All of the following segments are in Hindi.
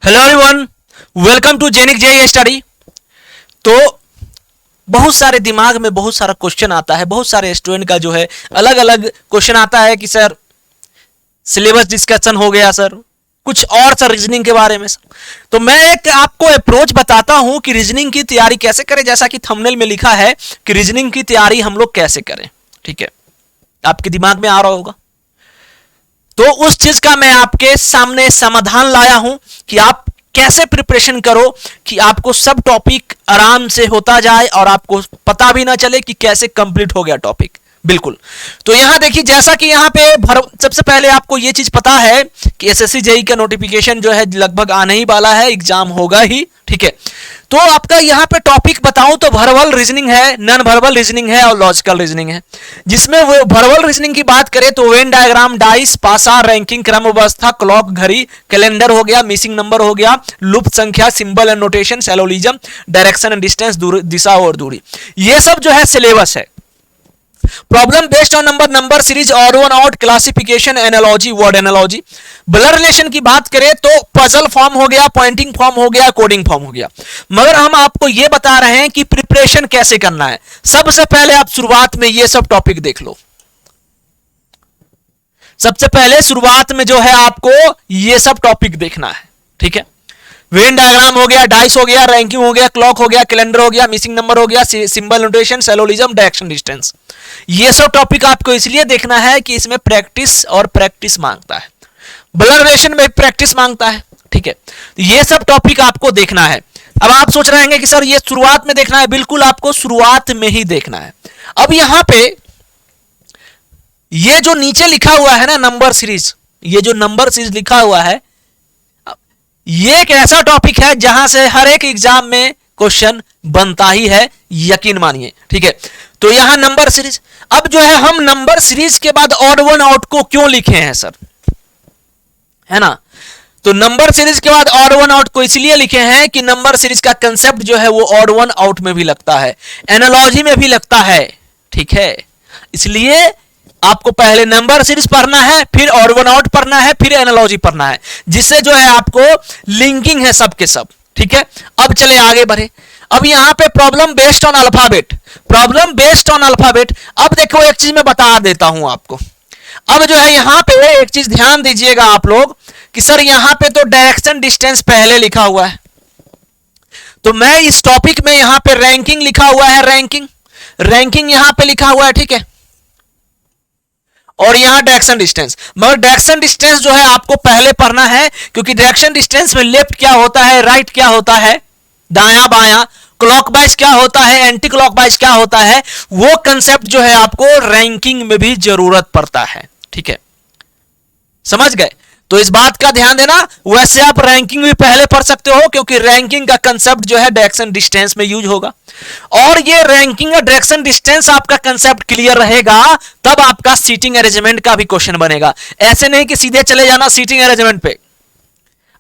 Hello everyone, welcome to genic J study. तो बहुत सारे दिमाग में बहुत सारा क्वेश्चन आता है, बहुत सारे स्टूडेंट का जो है अलग अलग क्वेश्चन आता है कि सर सिलेबस डिस्कशन हो गया, सर कुछ और सर रीजनिंग के बारे में सर। तो मैं एक आपको अप्रोच बताता हूं कि रीजनिंग की तैयारी कैसे करें, जैसा कि थंबनेल में लिखा है कि रीजनिंग की तैयारी हम लोग कैसे करें। ठीक है, आपके दिमाग में आ रहा होगा। तो उस चीज का मैं आपके सामने समाधान लाया हूं कि आप कैसे प्रिपरेशन करो कि आपको सब टॉपिक आराम से होता जाए और आपको पता भी ना चले कि कैसे कंप्लीट हो गया टॉपिक। बिल्कुल। तो यहां देखिए, जैसा कि यहां पे सबसे पहले आपको यह चीज पता है कि एसएससी जेई का नोटिफिकेशन जो है लगभग आने ही वाला है, एग्जाम होगा ही। ठीक है, तो आपका यहां पे टॉपिक बताऊं तो वर्बल रीजनिंग है, नॉन वर्बल रीजनिंग है और लॉजिकल रीजनिंग है। जिसमें वो वर्बल रीजनिंग की बात करें तो वेन डायग्राम, डाइस, पासा, रैंकिंग, क्रम अवस्था, क्लॉक, घड़ी, कैलेंडर हो गया, मिसिंग नंबर हो गया, लूप संख्या, symbol and notation, syllogism, direction and distance, दिशा और दूरी, ये सब जो है सिलेबस है। Problem based on number series, odd one out, classification, analogy, word analogy. Blood relation की बात करें तो पजल फॉर्म हो गया, पॉइंटिंग फॉर्म हो गया, कोडिंग फॉर्म हो गया। मगर हम आपको यह बता रहे हैं कि प्रिपरेशन कैसे करना है। सबसे पहले आप शुरुआत में ये सब टॉपिक देख लो। सबसे पहले शुरुआत में जो है आपको ये सब टॉपिक देखना है। ठीक है, वेन डायग्राम हो गया, डाइस हो गया, रैंकिंग हो गया, क्लॉक हो गया, कैलेंडर हो गया, मिसिंग नंबर हो गया, symbol notation, syllogism, direction distance. ये सब टॉपिक आपको इसलिए देखना है कि इसमें प्रैक्टिस और प्रैक्टिस मांगता है। ब्लड रिलेशन में प्रैक्टिस मांगता है। ठीक है, ये सब टॉपिक आपको देखना है। अब आप सोच रहे हैं कि सर ये शुरुआत में देखना है। बिल्कुल, आपको शुरुआत में ही देखना है। अब यहां पे ये जो नीचे लिखा हुआ है ना नंबर सीरीज, ये जो नंबर सीरीज लिखा हुआ है, ये एक ऐसा टॉपिक है जहां से हर एक एग्जाम में क्वेश्चन बनता ही है, यकीन मानिए। ठीक है, तो यहां नंबर सीरीज। अब जो है हम नंबर सीरीज के बाद ऑड वन आउट को क्यों लिखे हैं सर, है ना। तो नंबर सीरीज के बाद ऑड वन आउट को इसलिए लिखे हैं कि नंबर सीरीज का कंसेप्ट जो है वो ऑड वन आउट में भी लगता है, एनालॉजी में भी लगता है। ठीक है, इसलिए आपको पहले नंबर सीरीज पढ़ना है, फिर ऑड वन आउट पढ़ना है, फिर एनालॉजी पढ़ना है, जिससे जो है आपको लिंकिंग है सब के सब। ठीक है, अब चले आगे बढ़े। अब यहां पे problem based on alphabet, problem based on alphabet. अब देखो एक चीज मैं बता देता हूं आपको। अब जो है यहां पे एक चीज ध्यान दीजिएगा आप लोग कि सर यहां पे तो डायरेक्शन डिस्टेंस पहले लिखा हुआ है, तो मैं इस टॉपिक में यहां पे रैंकिंग लिखा हुआ है, रैंकिंग रैंकिंग यहां पे लिखा हुआ है। ठीक है, और यहां डायरेक्शन डिस्टेंस। मगर डायरेक्शन डिस्टेंस जो है आपको पहले पढ़ना है, क्योंकि डायरेक्शन डिस्टेंस में लेफ्ट क्या होता है, राइट क्या होता है, दायां बायां, क्लॉकवाइज क्या होता है, एंटी क्लॉकवाइज क्या होता है, वो कंसेप्ट जो है आपको रैंकिंग में भी जरूरत पड़ता है। ठीक है, समझ गए। तो इस बात का ध्यान देना। वैसे आप रैंकिंग भी पहले पढ़ सकते हो, क्योंकि रैंकिंग का कंसेप्ट जो है डायरेक्शन डिस्टेंस में यूज होगा। और ये रैंकिंग और डायरेक्शन डिस्टेंस आपका कंसेप्ट क्लियर रहेगा, तब आपका सीटिंग अरेंजमेंट का भी क्वेश्चन बनेगा। ऐसे नहीं कि सीधे चले जाना सीटिंग अरेंजमेंट पे,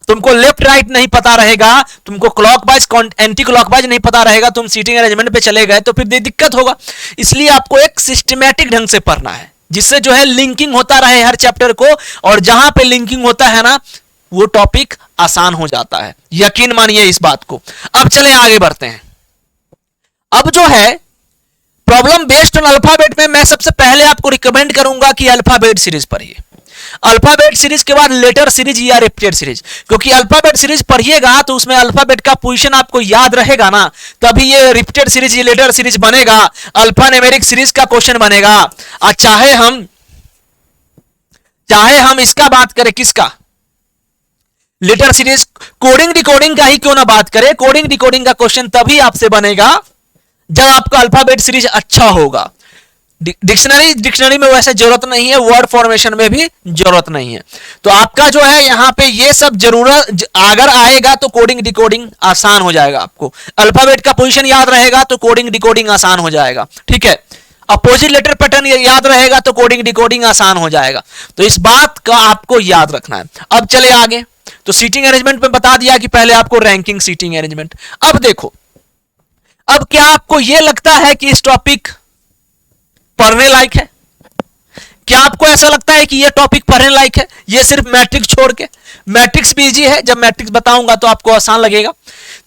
तुमको लेफ्ट राइट नहीं पता रहेगा, तुमको क्लॉकवाइज एंटी क्लॉकवाइज नहीं पता रहेगा, तुम सीटिंग अरेंजमेंट पे चले गए तो फिर दिक्कत होगा। इसलिए आपको एक सिस्टमैटिक ढंग से पढ़ना है, जिससे जो है लिंकिंग होता रहे हर चैप्टर को, और जहां पे लिंकिंग होता है ना वो टॉपिक आसान हो जाता है, यकीन मानिए इस बात को। अब चले आगे बढ़ते हैं। अब जो है प्रॉब्लम बेस्ड ऑन अल्फाबेट में मैं सबसे पहले आपको रिकमेंड करूंगा कि अल्फाबेट सीरीज पढ़िए। अल्फाबेट सीरीज के बाद लेटर सीरीज या रिपीटेड सीरीज, क्योंकि अल्फाबेट सीरीज पढ़िएगा तो उसमें अल्फाबेट का पोजीशन आपको याद रहेगा ना, तभी ये रिपीटेड सीरीज या लेटर सीरीज बनेगा, अल्फा न्यूमेरिक सीरीज का क्वेश्चन बनेगा। और चाहे हम इसका बात करें, किसका, लेटर सीरीज, कोडिंग डिकोडिंग का ही क्यों ना बात करें, कोडिंग डिकोडिंग का क्वेश्चन तभी आपसे बनेगा जब आपका अल्फाबेट सीरीज अच्छा होगा। डिक्शनरी में वैसे जरूरत नहीं है, वर्ड फॉर्मेशन में भी जरूरत नहीं है। तो आपका जो है यहां पे ये सब जरूरत अगर आएगा तो कोडिंग डिकोडिंग आसान हो जाएगा। आपको अल्फाबेट का पोजीशन याद रहेगा तो कोडिंग डिकोडिंग आसान हो जाएगा। ठीक है, अपोजिट लेटर पैटर्न याद रहेगा तो कोडिंग डिकोडिंग आसान हो जाएगा। तो इस बात का आपको याद रखना है। अब चले आगे। तो सीटिंग अरेंजमेंट में बता दिया कि पहले आपको रैंकिंग, सीटिंग अरेंजमेंट। अब देखो, अब क्या आपको यह लगता है कि इस टॉपिक पढ़ने लायक है? क्या आपको ऐसा लगता है कि यह टॉपिक पढ़ने लायक है, यह सिर्फ मैट्रिक्स छोड़ के? मैट्रिक्स भी इजी है, जब मैट्रिक्स बताऊंगा तो आपको आसान लगेगा।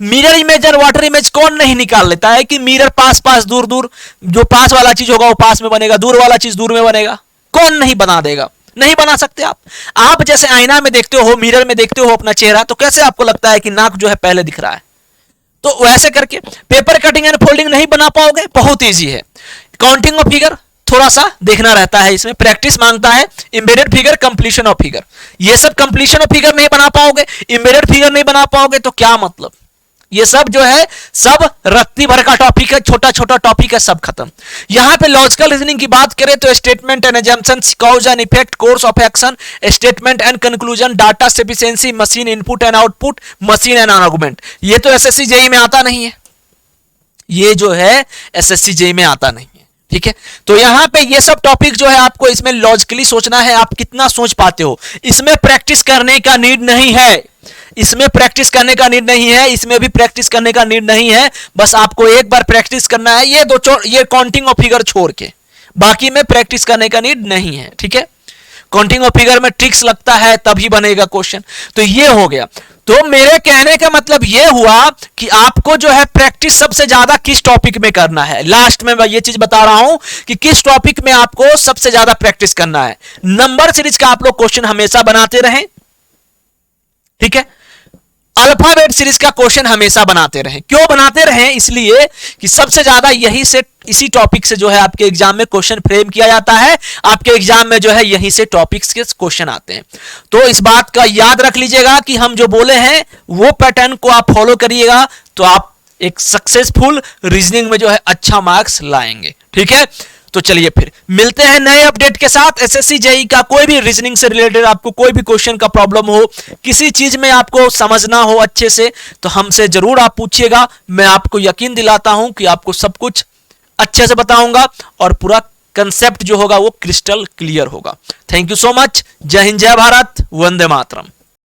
मिरर इमेज और वाटर इमेज कौन नहीं निकाल लेता है कि मिरर पास पास दूर दूर, जो पास वाला चीज होगा वो पास में बनेगा, दूर वाला चीज दूर में बनेगा, कौन नहीं बना देगा? नहीं बना सकते आप जैसे आईना में देखते हो, मिरर में देखते हो अपना चेहरा, तो कैसे आपको लगता है कि नाक जो है पहले दिख रहा है? तो वैसे करके पेपर कटिंग एंड फोल्डिंग नहीं बना पाओगे, बहुत इजी है। काउंटिंग ऑफ फिगर थोड़ा सा देखना रहता है, इसमें प्रैक्टिस मांगता है। Embedded figure, completion of figure, ये सब कंप्लीशन ऑफ फिगर नहीं बना पाओगे, एम्बेडेड फिगर नहीं बना पाओगे, तो क्या मतलब? ये सब जो है सब रत्ती भर का टॉपिक है, छोटा छोटा टॉपिक है, सब खत्म। यहां पे लॉजिकल रीजनिंग की बात करें तो statement and assumptions, cause and effect, course of action, statement and conclusion, data sufficiency, machine input and output, machine and argument, ये तो एसएससी जेईई में आता नहीं है, ये जो है एसएससी जेईई में आता नहीं है, ठीक है। तो यहां पे ये सब टॉपिक जो है आपको इसमें लॉजिकली सोचना है, आप कितना सोच पाते हो। इसमें प्रैक्टिस करने का नीड नहीं है, इसमें प्रैक्टिस करने का नीड नहीं है, इसमें भी प्रैक्टिस करने का नीड नहीं है, बस आपको एक बार प्रैक्टिस करना है, ये काउंटिंग ऑफ फिगर छोड़ के, बाकी में प्रैक्टिस करने का नीड नहीं है, ठीक है। काउंटिंग ऑफ फिगर में ट्रिक्स लगता है तभी बनेगा क्वेश्चन, तो ये हो गया। तो मेरे कहने का मतलब ये हुआ कि आपको जो है प्रैक्टिस सबसे ज्यादा किस टॉपिक में करना है। लास्ट में मैं ये चीज बता रहा हूं कि किस टॉपिक में आपको सबसे ज्यादा प्रैक्टिस करना है। नंबर सीरीज का आप लोग क्वेश्चन हमेशा बनाते रहें, ठीक है। अल्फाबेट सीरीज का क्वेश्चन हमेशा बनाते रहें। क्यों बनाते रहें? इसलिए कि सबसे ज्यादा यही से, इसी टॉपिक से जो है आपके एग्जाम में क्वेश्चन फ्रेम किया जाता है, आपके एग्जाम में जो है यहीं से टॉपिक्स के क्वेश्चन आते हैं। तो इस बात का याद रख लीजिएगा कि हम जो बोले हैं वो पैटर्न को आप फॉलो करिएगा, तो आप एक सक्सेसफुल रीजनिंग में जो है अच्छा मार्क्स लाएंगे, ठीक है। तो चलिए फिर मिलते हैं नए अपडेट के साथ। एसएससी जेईई का कोई भी रीजनिंग से रिलेटेड आपको कोई भी क्वेश्चन का प्रॉब्लम हो, किसी चीज में आपको समझना हो अच्छे से, तो हमसे जरूर आप पूछिएगा। मैं आपको यकीन दिलाता हूं कि आपको सब कुछ अच्छे से बताऊंगा और पूरा कंसेप्ट जो होगा वो क्रिस्टल क्लियर होगा। Thank you so much. जय हिंद, जय भारत, वंदे मातरम।